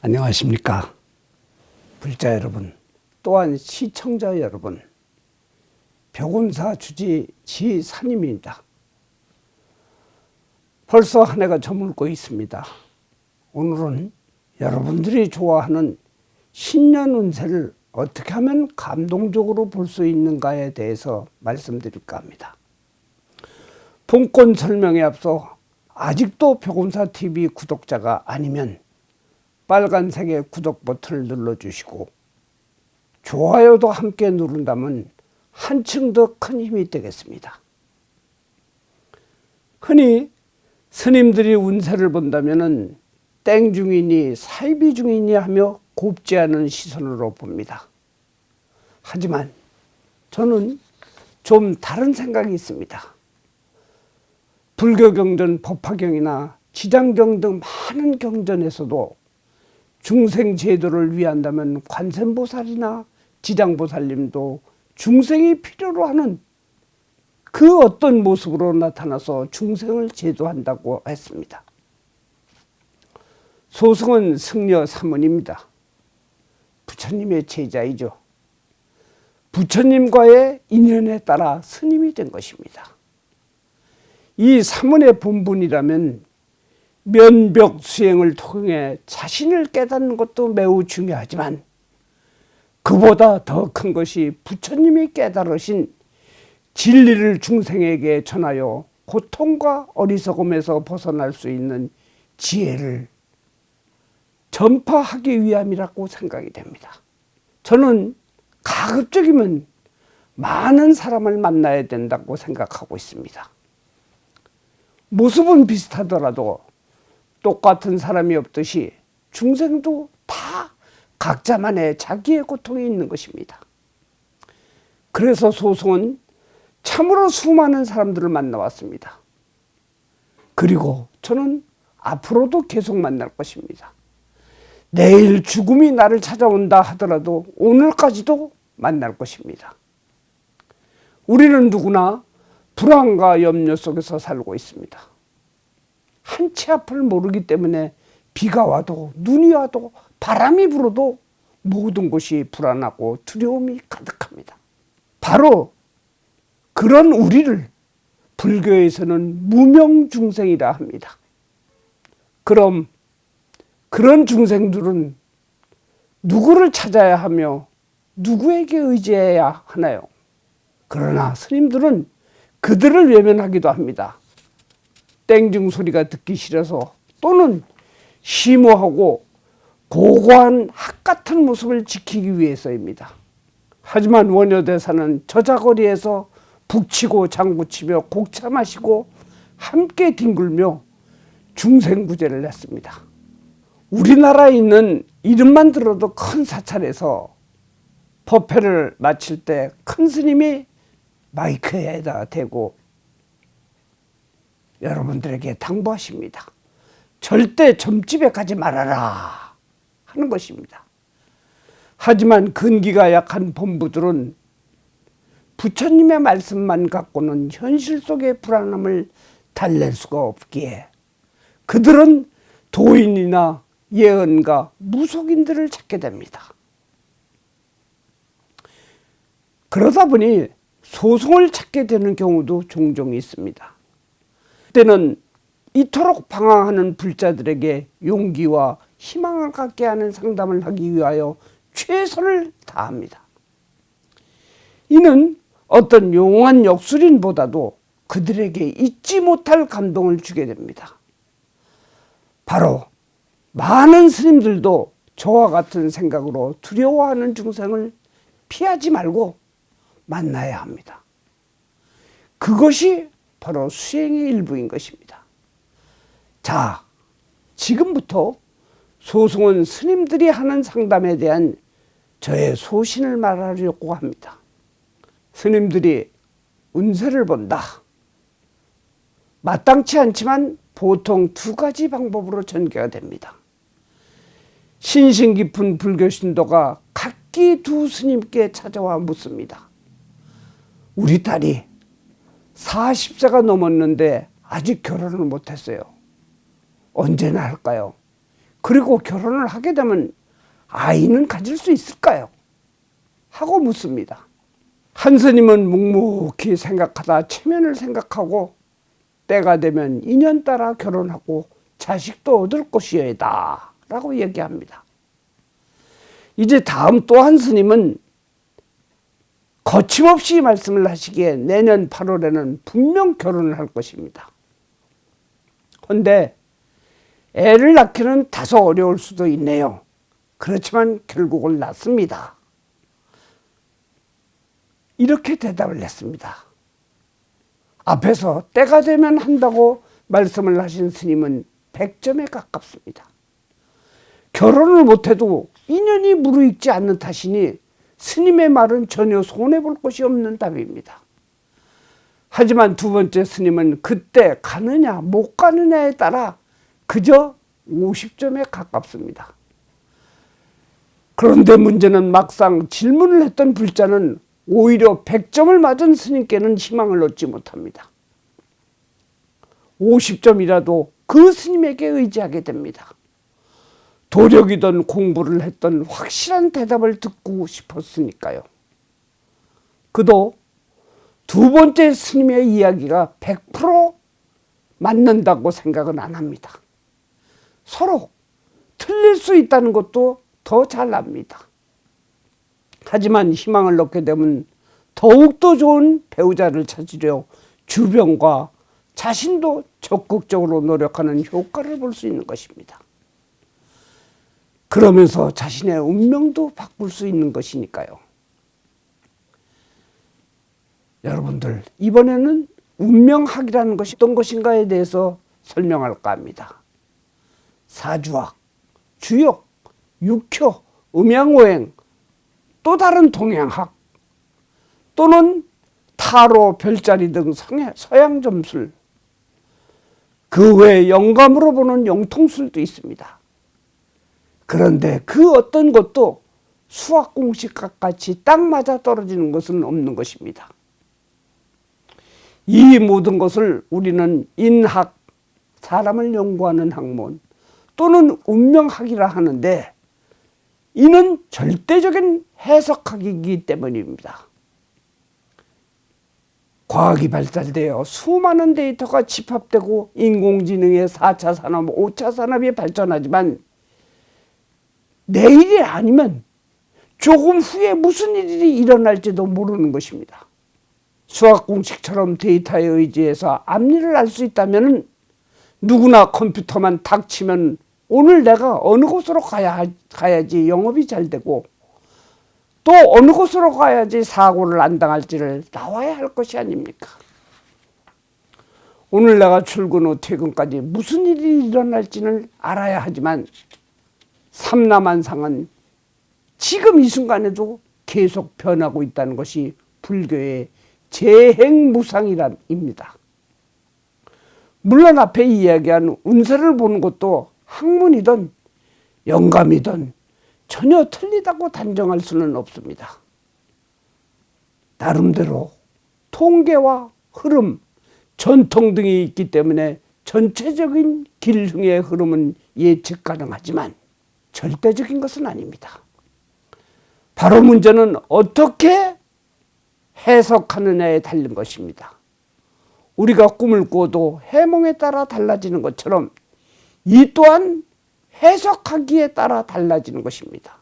안녕하십니까. 불자 여러분, 또한 시청자 여러분, 벽운사 주지 지사님입니다. 벌써 한 해가 저물고 있습니다. 오늘은 여러분들이 좋아하는 신년 운세를 어떻게 하면 감동적으로 볼 수 있는가에 대해서 말씀드릴까 합니다. 본권 설명에 앞서 아직도 벽운사TV 구독자가 아니면 빨간색의 구독 버튼을 눌러주시고 좋아요도 함께 누른다면 한층 더 큰 힘이 되겠습니다. 흔히 스님들이 운세를 본다면 땡중이니 사이비중이니 하며 곱지 않은 시선으로 봅니다. 하지만 저는 좀 다른 생각이 있습니다. 불교경전 법화경이나 지장경 등 많은 경전에서도 중생 제도를 위한다면 관세음보살이나 지장보살님도 중생이 필요로 하는 그 어떤 모습으로 나타나서 중생을 제도한다고 했습니다. 소승은 승려 사문입니다. 부처님의 제자이죠. 부처님과의 인연에 따라 스님이 된 것입니다. 이 사문의 본분이라면 면벽 수행을 통해 자신을 깨닫는 것도 매우 중요하지만 그보다 더 큰 것이 부처님이 깨달으신 진리를 중생에게 전하여 고통과 어리석음에서 벗어날 수 있는 지혜를 전파하기 위함이라고 생각이 됩니다. 저는 가급적이면 많은 사람을 만나야 된다고 생각하고 있습니다. 모습은 비슷하더라도 똑같은 사람이 없듯이 중생도 다 각자만의 자기의 고통이 있는 것입니다. 그래서 소승은 참으로 수많은 사람들을 만나왔습니다. 그리고 저는 앞으로도 계속 만날 것입니다. 내일 죽음이 나를 찾아온다 하더라도 오늘까지도 만날 것입니다. 우리는 누구나 불안과 염려 속에서 살고 있습니다. 한치 앞을 모르기 때문에 비가 와도 눈이 와도 바람이 불어도 모든 것이 불안하고 두려움이 가득합니다. 바로 그런 우리를 불교에서는 무명중생이라 합니다. 그럼 그런 중생들은 누구를 찾아야 하며 누구에게 의지해야 하나요? 그러나 스님들은 그들을 외면하기도 합니다. 땡중 소리가 듣기 싫어서 또는 심오하고 고고한 학 같은 모습을 지키기 위해서입니다. 하지만 원효대사는 저자거리에서 북치고 장구치며 곡차 마시고 함께 뒹굴며 중생구제를 했습니다. 우리나라에 있는 이름만 들어도 큰 사찰에서 법회를 마칠 때 큰 스님이 마이크에다 대고 여러분들에게 당부하십니다. 절대 점집에 가지 말아라 하는 것입니다. 하지만 근기가 약한 본부들은 부처님의 말씀만 갖고는 현실 속의 불안함을 달랠 수가 없기에 그들은 도인이나 예언가 무속인들을 찾게 됩니다. 그러다 보니 소승을 찾게 되는 경우도 종종 있습니다. 그때는 이토록 방황하는 불자들에게 용기와 희망을 갖게 하는 상담을 하기 위하여 최선을 다합니다. 이는 어떤 용한 역술인보다도 그들에게 잊지 못할 감동을 주게 됩니다. 바로 많은 스님들도 저와 같은 생각으로 두려워하는 중생을 피하지 말고 만나야 합니다. 그것이 바로 수행의 일부인 것입니다. 자, 지금부터 소승은 스님들이 하는 상담에 대한 저의 소신을 말하려고 합니다. 스님들이 운세를 본다. 마땅치 않지만 보통 두 가지 방법으로 전개가 됩니다. 신신 깊은 불교 신도가 각기 두 스님께 찾아와 묻습니다. 우리 딸이 40세가 넘었는데 아직 결혼을 못했어요. 언제나 할까요? 그리고 결혼을 하게 되면 아이는 가질 수 있을까요? 하고 묻습니다. 한 스님은 묵묵히 생각하다 체면을 생각하고 때가 되면 인연 따라 결혼하고 자식도 얻을 것이여다 라고 얘기합니다. 이제 다음 또 한 스님은 거침없이 말씀을 하시기에 내년 8월에는 분명 결혼을 할 것입니다. 그런데 애를 낳기는 다소 어려울 수도 있네요. 그렇지만 결국은 낳습니다. 이렇게 대답을 했습니다. 앞에서 때가 되면 한다고 말씀을 하신 스님은 100점에 가깝습니다. 결혼을 못해도 인연이 무르익지 않는 탓이니 스님의 말은 전혀 손해볼 것이 없는 답입니다. 하지만 두 번째 스님은 그때 가느냐 못 가느냐에 따라 그저 50점에 가깝습니다. 그런데 문제는 막상 질문을 했던 불자는 오히려 100점을 맞은 스님께는 희망을 얻지 못합니다. 50점이라도 그 스님에게 의지하게 됩니다. 도력이든 공부를 했던 확실한 대답을 듣고 싶었으니까요. 그도 두 번째 스님의 이야기가 100% 맞는다고 생각은 안 합니다. 서로 틀릴 수 있다는 것도 더 잘 압니다. 하지만 희망을 넣게 되면 더욱더 좋은 배우자를 찾으려 주변과 자신도 적극적으로 노력하는 효과를 볼 수 있는 것입니다. 그러면서 자신의 운명도 바꿀 수 있는 것이니까요. 여러분들, 이번에는 운명학이라는 것이 어떤 것인가에 대해서 설명할까 합니다. 사주학, 주역, 육효, 음양오행, 또 다른 동양학, 또는 타로, 별자리 등 서양 점술, 그 외에 영감으로 보는 영통술도 있습니다. 그런데 그 어떤 것도 수학 공식과 같이 딱 맞아 떨어지는 것은 없는 것입니다. 이 모든 것을 우리는 인학, 사람을 연구하는 학문, 또는 운명학이라 하는데, 이는 절대적인 해석학이기 때문입니다. 과학이 발달되어 수많은 데이터가 집합되고 인공지능의 4차 산업, 5차 산업이 발전하지만 내일이 아니면 조금 후에 무슨 일이 일어날지도 모르는 것입니다. 수학 공식처럼 데이터에 의지해서 앞일을 알 수 있다면 누구나 컴퓨터만 닥치면 오늘 내가 어느 곳으로 가야지 영업이 잘 되고 또 어느 곳으로 가야지 사고를 안 당할지를 나와야 할 것이 아닙니까? 오늘 내가 출근 후 퇴근까지 무슨 일이 일어날지는 알아야 하지만 삼라만상은 지금 이 순간에도 계속 변하고 있다는 것이 불교의 재행무상이란입니다. 물론 앞에 이야기한 운세를 보는 것도 학문이든 영감이든 전혀 틀리다고 단정할 수는 없습니다. 나름대로 통계와 흐름, 전통 등이 있기 때문에 전체적인 길흉의 흐름은 예측 가능하지만 절대적인 것은 아닙니다. 바로 문제는 어떻게 해석하느냐에 달린 것입니다. 우리가 꿈을 꿔도 해몽에 따라 달라지는 것처럼 이 또한 해석하기에 따라 달라지는 것입니다.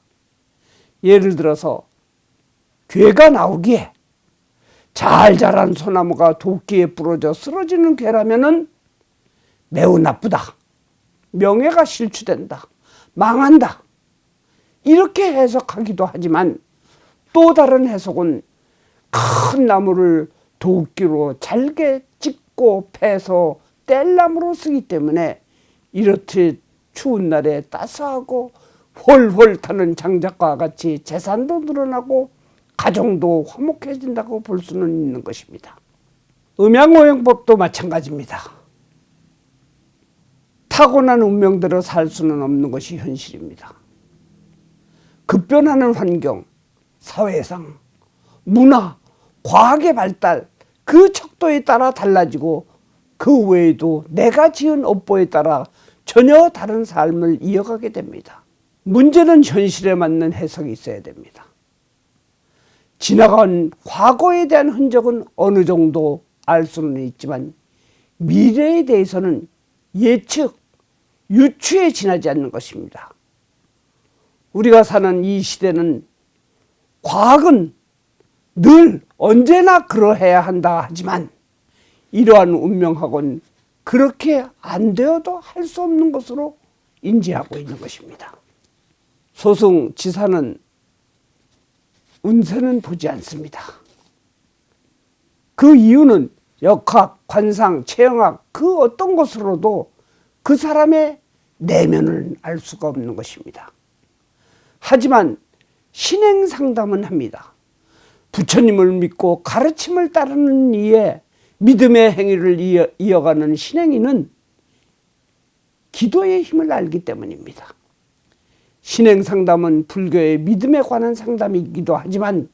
예를 들어서 괴가 나오기에 잘 자란 소나무가 도끼에 부러져 쓰러지는 괴라면은 매우 나쁘다, 명예가 실추된다, 망한다, 이렇게 해석하기도 하지만 또 다른 해석은 큰 나무를 도끼로 잘게 찢고 패서 뗄나무로 쓰기 때문에 이렇듯 추운 날에 따스하고 훨훨 타는 장작과 같이 재산도 늘어나고 가정도 화목해진다고 볼 수는 있는 것입니다. 음양오행법도 마찬가지입니다. 타고난 운명대로 살 수는 없는 것이 현실입니다. 급변하는 환경, 사회상, 문화, 과학의 발달, 그 척도에 따라 달라지고 그 외에도 내가 지은 업보에 따라 전혀 다른 삶을 이어가게 됩니다. 문제는 현실에 맞는 해석이 있어야 됩니다. 지나간 과거에 대한 흔적은 어느 정도 알 수는 있지만 미래에 대해서는 예측, 유추에 지나지 않는 것입니다. 우리가 사는 이 시대는 과학은 늘 언제나 그러해야 한다 하지만 이러한 운명학은 그렇게 안 되어도 할 수 없는 것으로 인지하고 있는 것입니다. 소승지사는 운세는 보지 않습니다. 그 이유는 역학, 관상, 체형학 그 어떤 것으로도 그 사람의 내면을 알 수가 없는 것입니다. 하지만 신행 상담은 합니다. 부처님을 믿고 가르침을 따르는 이에 믿음의 행위를 이어가는 신행이는 기도의 힘을 알기 때문입니다. 신행 상담은 불교의 믿음에 관한 상담이기도 하지만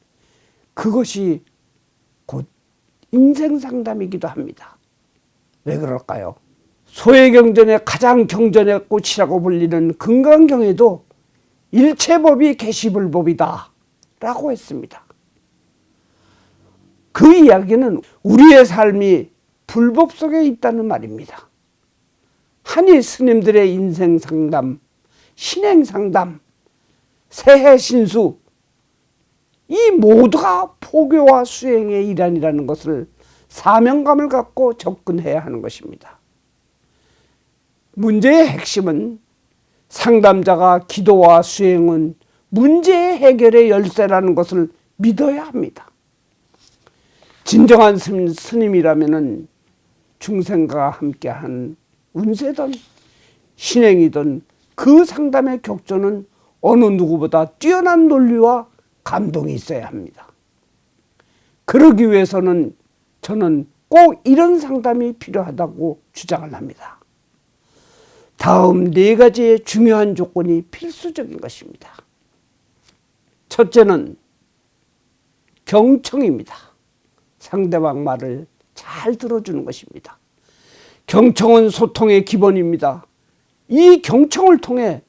그것이 곧 인생 상담이기도 합니다. 왜 그럴까요? 소외경전의 가장 경전의 꽃이라고 불리는 금강경에도 일체법이 계시불법이다 라고 했습니다. 그 이야기는 우리의 삶이 불법 속에 있다는 말입니다. 한이 스님들의 인생 상담, 신행 상담, 새해 신수 이 모두가 포교와 수행의 일환이라는 것을 사명감을 갖고 접근해야 하는 것입니다. 문제의 핵심은 상담자가 기도와 수행은 문제의 해결의 열쇠라는 것을 믿어야 합니다. 진정한 스님이라면 중생과 함께한 운세든 신행이든 그 상담의 격조는 어느 누구보다 뛰어난 논리와 감동이 있어야 합니다. 그러기 위해서는 저는 꼭 이런 상담이 필요하다고 주장을 합니다. 다음 4가지의 중요한 조건이 필수적인 것입니다. 첫째는 경청입니다. 상대방 말을 잘 들어주는 것입니다. 경청은 소통의 기본입니다. 이 경청을 통해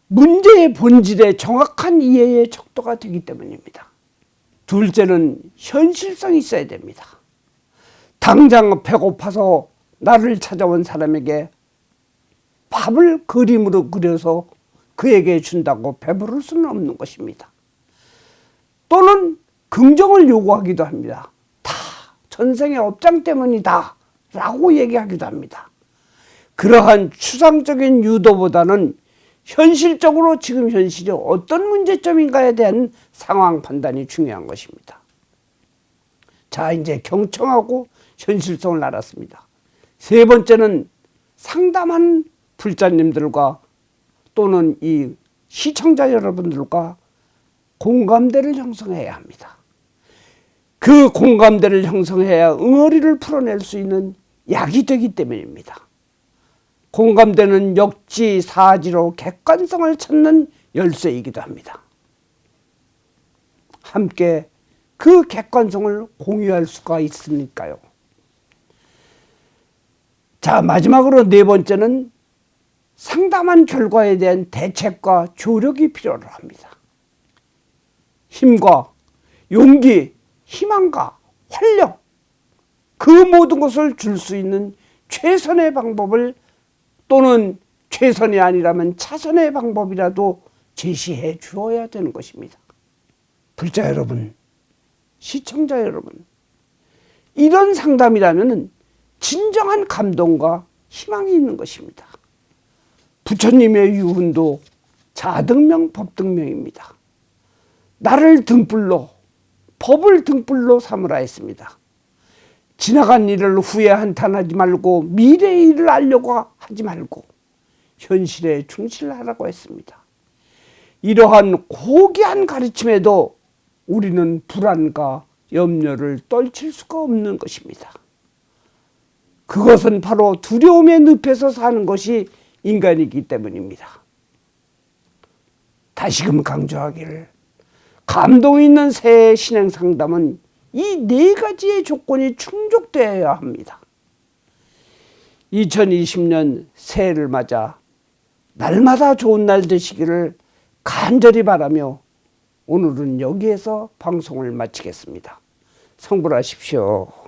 문제의 본질의 정확한 이해의 척도가 되기 때문입니다. 둘째는 현실성이 있어야 됩니다. 당장 배고파서 나를 찾아온 사람에게 밥을 그림으로 그려서 그에게 준다고 배부를 수는 없는 것입니다. 또는 긍정을 요구하기도 합니다. 다 전생의 업장 때문이다 라고 얘기하기도 합니다. 그러한 추상적인 유도보다는 현실적으로 지금 현실이 어떤 문제점인가에 대한 상황 판단이 중요한 것입니다. 자, 이제 경청하고 현실성을 알았습니다. 세 번째는 상담한 불자님들과 또는 이 시청자 여러분들과 공감대를 형성해야 합니다. 그 공감대를 형성해야 응어리를 풀어낼 수 있는 약이 되기 때문입니다. 공감대는 역지사지로 객관성을 찾는 열쇠이기도 합니다. 함께 그 객관성을 공유할 수가 있으니까요. 자, 마지막으로 4번째는 상담한 결과에 대한 대책과 조력이 필요로 합니다. 힘과 용기, 희망과 활력, 그 모든 것을 줄 수 있는 최선의 방법을 또는 최선이 아니라면 차선의 방법이라도 제시해 주어야 되는 것입니다. 불자 여러분, 시청자 여러분, 이런 상담이라면 진정한 감동과 희망이 있는 것입니다. 부처님의 유훈도 자등명 법등명입니다. 나를 등불로, 법을 등불로 삼으라 했습니다. 지나간 일을 후회 한탄하지 말고 미래의 일을 알려고 하지 말고 현실에 충실하라고 했습니다. 이러한 고귀한 가르침에도 우리는 불안과 염려를 떨칠 수가 없는 것입니다. 그것은 바로 두려움의 늪에서 사는 것이 인간이기 때문입니다. 다시금 강조하기를, 감동 있는 새해 신행 상담은 이 4가지의 조건이 충족되어야 합니다. 2020년 새해를 맞아 날마다 좋은 날 되시기를 간절히 바라며 오늘은 여기에서 방송을 마치겠습니다. 성불하십시오.